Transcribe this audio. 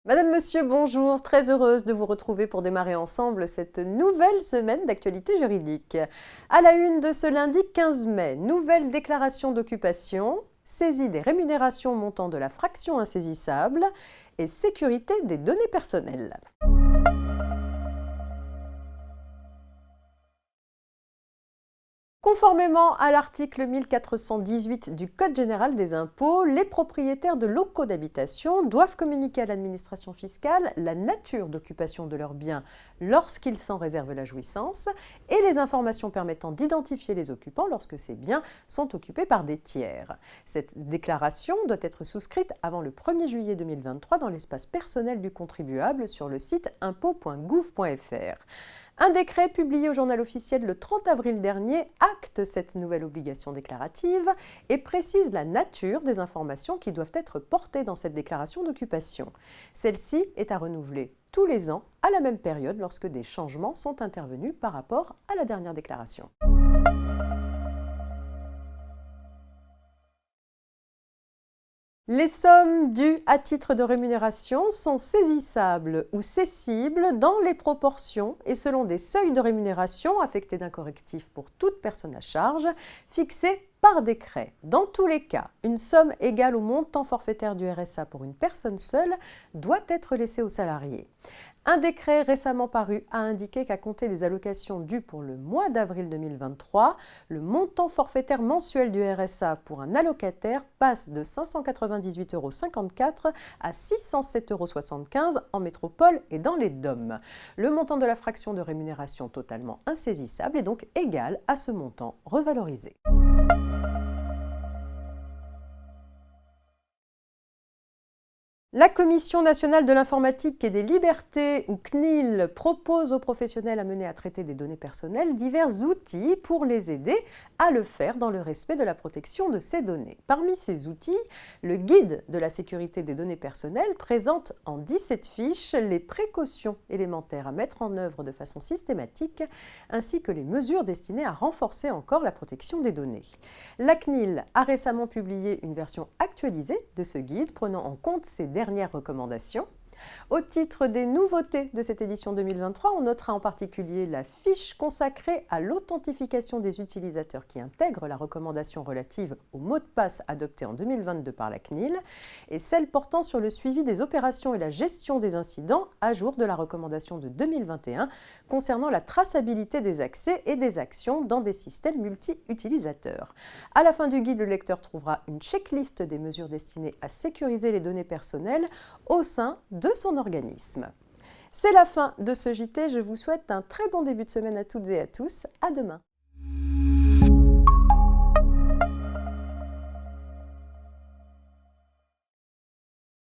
Madame, Monsieur, bonjour, très heureuse de vous retrouver pour démarrer ensemble cette nouvelle semaine d'actualité juridique. À la une de ce lundi 15 mai, nouvelle déclaration d'occupation, saisie des rémunérations montant de la fraction insaisissable et sécurité des données personnelles. Conformément à l'article 1418 du Code général des impôts, les propriétaires de locaux d'habitation doivent communiquer à l'administration fiscale la nature d'occupation de leurs biens lorsqu'ils s'en réservent la jouissance et les informations permettant d'identifier les occupants lorsque ces biens sont occupés par des tiers. Cette déclaration doit être souscrite avant le 1er juillet 2023 dans l'espace personnel du contribuable sur le site impôts.gouv.fr. Un décret publié au journal officiel le 30 avril dernier acte cette nouvelle obligation déclarative et précise la nature des informations qui doivent être portées dans cette déclaration d'occupation. Celle-ci est à renouveler tous les ans à la même période lorsque des changements sont intervenus par rapport à la dernière déclaration. Les sommes dues à titre de rémunération sont saisissables ou cessibles dans les proportions et selon des seuils de rémunération affectés d'un correctif pour toute personne à charge fixés par décret. Dans tous les cas, une somme égale au montant forfaitaire du RSA pour une personne seule doit être laissée au salarié. Un décret récemment paru a indiqué qu'à compter des allocations dues pour le mois d'avril 2023, le montant forfaitaire mensuel du RSA pour un allocataire passe de 598,54 € à 607,75 € en métropole et dans les DOM. Le montant de la fraction de rémunération totalement insaisissable est donc égal à ce montant revalorisé. La Commission nationale de l'informatique et des libertés, ou CNIL, propose aux professionnels amenés à traiter des données personnelles divers outils pour les aider à le faire dans le respect de la protection de ces données. Parmi ces outils, le guide de la sécurité des données personnelles présente en 17 fiches les précautions élémentaires à mettre en œuvre de façon systématique, ainsi que les mesures destinées à renforcer encore la protection des données. La CNIL a récemment publié une version actualisée de ce guide prenant en compte ces dernières recommandations. Au titre des nouveautés de cette édition 2023, on notera en particulier la fiche consacrée à l'authentification des utilisateurs qui intègre la recommandation relative au mot de passe adopté en 2022 par la CNIL et celle portant sur le suivi des opérations et la gestion des incidents à jour de la recommandation de 2021 concernant la traçabilité des accès et des actions dans des systèmes multi-utilisateurs. À la fin du guide, le lecteur trouvera une checklist des mesures destinées à sécuriser les données personnelles au sein de son organisme. C'est la fin de ce JT, je vous souhaite un très bon début de semaine à toutes et à tous, à demain.